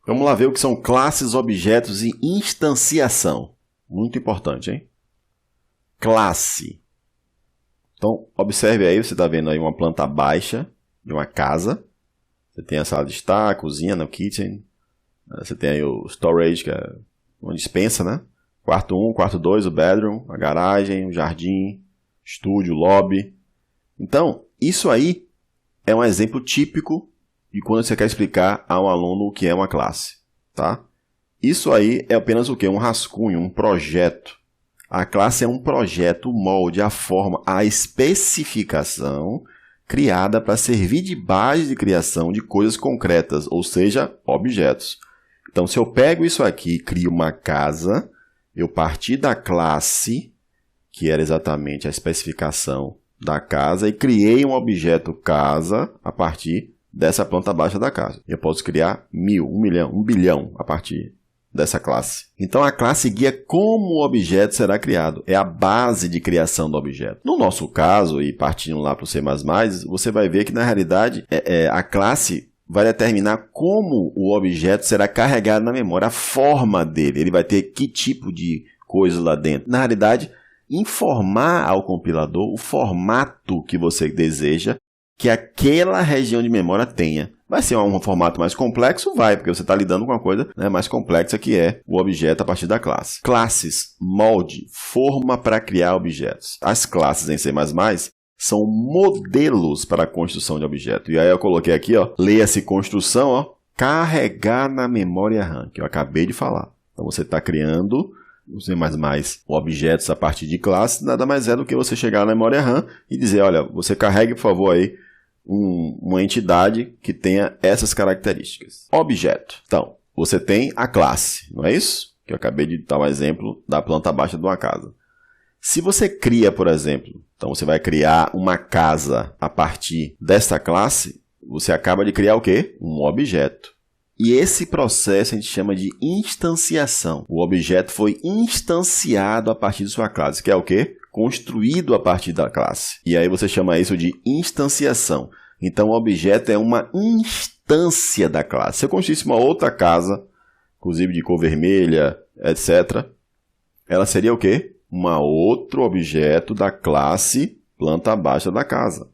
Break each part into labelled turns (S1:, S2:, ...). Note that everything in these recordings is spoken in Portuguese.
S1: Vamos lá ver o que são classes, objetos e instanciação. Muito importante, hein? Classe. Então, observe aí, você está vendo aí uma planta baixa de uma casa. Você tem a sala de estar, a cozinha, o kitchen. Você tem aí o storage, que é uma despensa, né? Quarto 1, quarto 2, o bedroom, a garagem, o jardim, estúdio, lobby. Então, isso aí é um exemplo típico de quando você quer explicar a um aluno o que é uma classe, tá? Isso aí é apenas o quê? Um rascunho, um projeto. A classe é um projeto, o molde, a forma, a especificação criada para servir de base de criação de coisas concretas, ou seja, objetos. Então, se eu pego isso aqui e crio uma casa, eu parti da classe, que era exatamente a especificação da casa, e criei um objeto casa a partir dessa planta baixa da casa. Eu posso criar 1000, 1 milhão, 1 bilhão a partir dessa classe. Então, a classe guia como o objeto será criado. É a base de criação do objeto. No nosso caso, e partindo lá para o C++, você vai ver que, na realidade, a classe vai determinar como o objeto será carregado na memória, a forma dele. Ele vai ter que tipo de coisa lá dentro. Na realidade, informar ao compilador o formato que você deseja que aquela região de memória tenha. Vai ser um formato mais complexo? Vai, porque você está lidando com uma coisa, né, mais complexa que é o objeto a partir da classe. Classes, molde, forma para criar objetos. As classes em C++ são modelos para a construção de objeto. E aí eu coloquei aqui, ó, leia-se construção, ó, carregar na memória RAM, que eu acabei de falar. Então você está criando objetos a partir de classes, nada mais é do que você chegar na memória RAM e dizer, olha, você carregue, por favor, aí uma entidade que tenha essas características. Objeto. Então, você tem a classe, não é isso? Que eu acabei de dar um exemplo da planta baixa de uma casa. Se você cria, por exemplo, então você vai criar uma casa a partir desta classe, você acaba de criar o quê? Um objeto. E esse processo a gente chama de instanciação. O objeto foi instanciado a partir de sua classe, que é o quê? Construído a partir da classe. E aí você chama isso de instanciação. Então, o objeto é uma instância da classe. Se eu construísse uma outra casa, inclusive de cor vermelha, etc., ela seria o quê? Outro objeto da classe planta baixa da casa.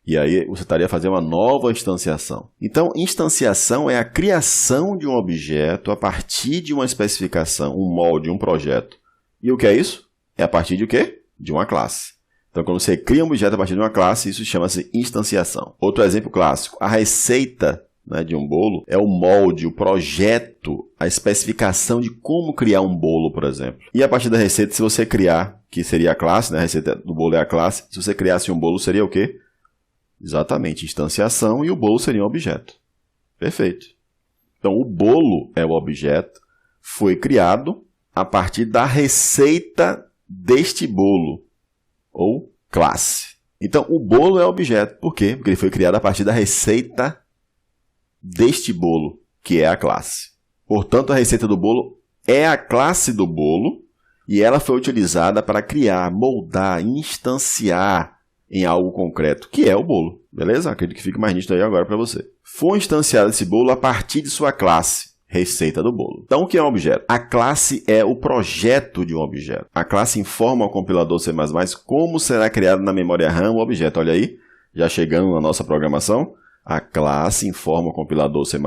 S1: E aí você estaria fazendo uma nova instanciação. Então, instanciação é a criação de um objeto a partir de uma especificação, um molde, um projeto. E o que é isso? É a partir de o quê? De uma classe. Então, quando você cria um objeto a partir de uma classe, isso chama-se instanciação. Outro exemplo clássico, a receita, né, de um bolo é o molde, o projeto, a especificação de como criar um bolo, por exemplo. E a partir da receita, se você criar, que seria a classe, né, a receita do bolo é a classe, se você criasse um bolo, seria o quê? Exatamente, instanciação, e o bolo seria um objeto. Perfeito. Então, o bolo é o objeto, foi criado a partir da receita deste bolo, ou classe. Então, o bolo é objeto. Por quê? Porque ele foi criado a partir da receita deste bolo, que é a classe. Portanto, a receita do bolo é a classe do bolo e ela foi utilizada para criar, moldar, instanciar em algo concreto, que é o bolo. Beleza? Acredito que fique mais nítido aí agora para você. Foi instanciado esse bolo a partir de sua classe, receita do bolo. Então, o que é um objeto? A classe é o projeto de um objeto. A classe informa ao compilador C++ como será criado na memória RAM o objeto. Olha aí, já chegando na nossa programação. A classe informa o compilador C++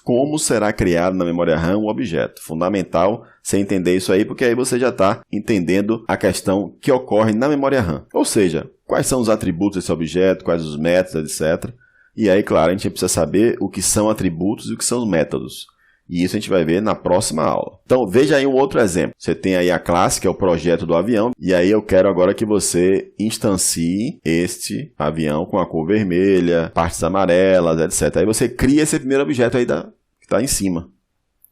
S1: como será criado na memória RAM o objeto. Fundamental você entender isso aí, porque aí você já está entendendo a questão que ocorre na memória RAM. Ou seja, quais são os atributos desse objeto, quais os métodos, etc. E aí, claro, a gente precisa saber o que são atributos e o que são os métodos. E isso a gente vai ver na próxima aula. Então, veja aí um outro exemplo. Você tem aí a classe, que é o projeto do avião. E aí eu quero agora que você instancie este avião com a cor vermelha, partes amarelas, etc. Aí você cria esse primeiro objeto aí que está em cima.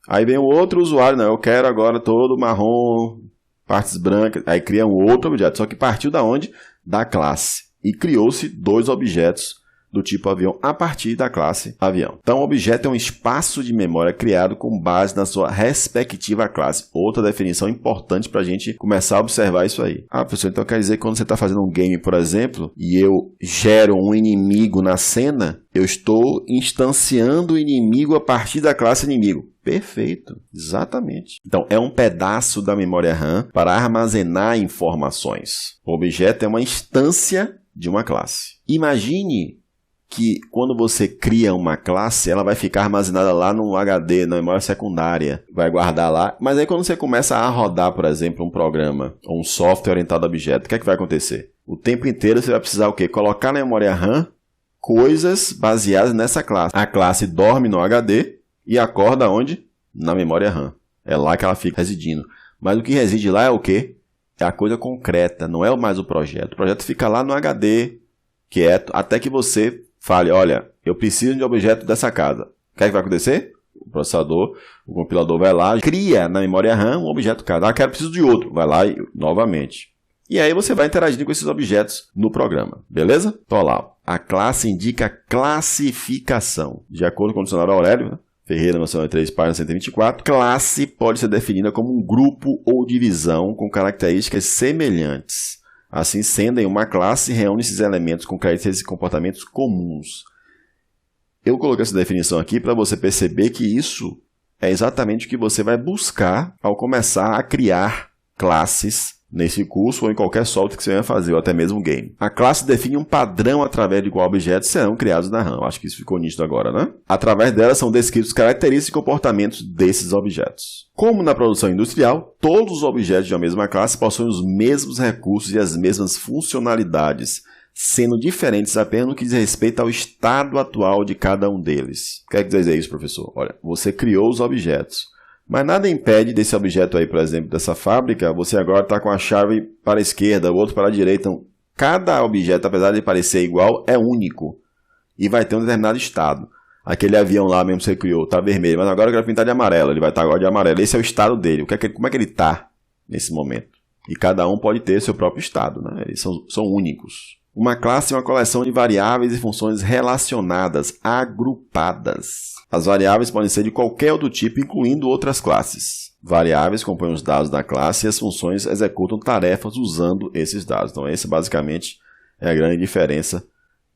S1: Aí vem o outro usuário, não, eu quero agora todo marrom, partes brancas. Aí cria um outro objeto, só que partiu da onde? Da classe. E criou-se dois objetos do tipo avião a partir da classe avião. Então, o objeto é um espaço de memória criado com base na sua respectiva classe. Outra definição importante para a gente começar a observar isso aí. Ah, professor, então quer dizer que quando você está fazendo um game, por exemplo, e eu gero um inimigo na cena, eu estou instanciando o inimigo a partir da classe inimigo. Perfeito, exatamente. Então, é um pedaço da memória RAM para armazenar informações. O objeto é uma instância de uma classe. Imagine que quando você cria uma classe, ela vai ficar armazenada lá no HD, na memória secundária, vai guardar lá. Mas aí quando você começa a rodar, por exemplo, um programa ou um software orientado a objeto, o que é que vai acontecer? O tempo inteiro você vai precisar o quê? Colocar na memória RAM coisas baseadas nessa classe. A classe dorme no HD e acorda onde? Na memória RAM. É lá que ela fica residindo. Mas o que reside lá é o quê? É a coisa concreta, não é mais o projeto. O projeto fica lá no HD, quieto, até que você fale, olha, eu preciso de um objeto dessa casa. O que é que vai acontecer? O processador, o compilador vai lá, cria na memória RAM um objeto cada. Ah, preciso de outro. Vai lá e novamente. E aí você vai interagindo com esses objetos no programa, beleza? Então, olha lá, a classe indica classificação. De acordo com o dicionário Aurélio, né? Ferreira, 1903, página 124, classe pode ser definida como um grupo ou divisão com características semelhantes. Assim sendo, em uma classe, reúne esses elementos com características e comportamentos comuns. Eu coloquei essa definição aqui para você perceber que isso é exatamente o que você vai buscar ao começar a criar classes nesse curso ou em qualquer software que você venha fazer, ou até mesmo game. A classe define um padrão através do qual objetos serão criados na RAM. Acho que isso ficou nítido agora, né? Através dela são descritos características e comportamentos desses objetos. Como na produção industrial, todos os objetos de uma mesma classe possuem os mesmos recursos e as mesmas funcionalidades, sendo diferentes apenas no que diz respeito ao estado atual de cada um deles. O que quer dizer isso, professor? Olha, você criou os objetos. Mas nada impede desse objeto aí, por exemplo, dessa fábrica, você agora está com a chave para a esquerda, o outro para a direita. Então, cada objeto, apesar de parecer igual, é único e vai ter um determinado estado. Aquele avião lá mesmo que você criou está vermelho, mas agora eu quero pintar de amarelo, ele vai estar agora de amarelo. Esse é o estado dele, como é que ele está nesse momento. E cada um pode ter seu próprio estado, né? Eles são únicos. Uma classe é uma coleção de variáveis e funções relacionadas, agrupadas. As variáveis podem ser de qualquer outro tipo, incluindo outras classes. Variáveis compõem os dados da classe e as funções executam tarefas usando esses dados. Então, essa basicamente é a grande diferença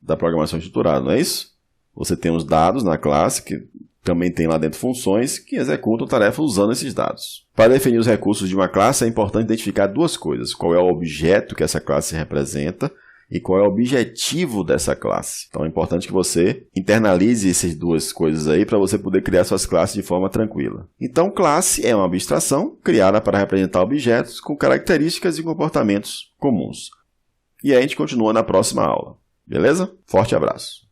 S1: da programação estruturada, não é isso? Você tem os dados na classe, que também tem lá dentro funções que executam tarefas usando esses dados. Para definir os recursos de uma classe, é importante identificar duas coisas. Qual é o objeto que essa classe representa e qual é o objetivo dessa classe. Então é importante que você internalize essas duas coisas aí para você poder criar suas classes de forma tranquila. Então, classe é uma abstração criada para representar objetos com características e comportamentos comuns. E aí a gente continua na próxima aula. Beleza? Forte abraço!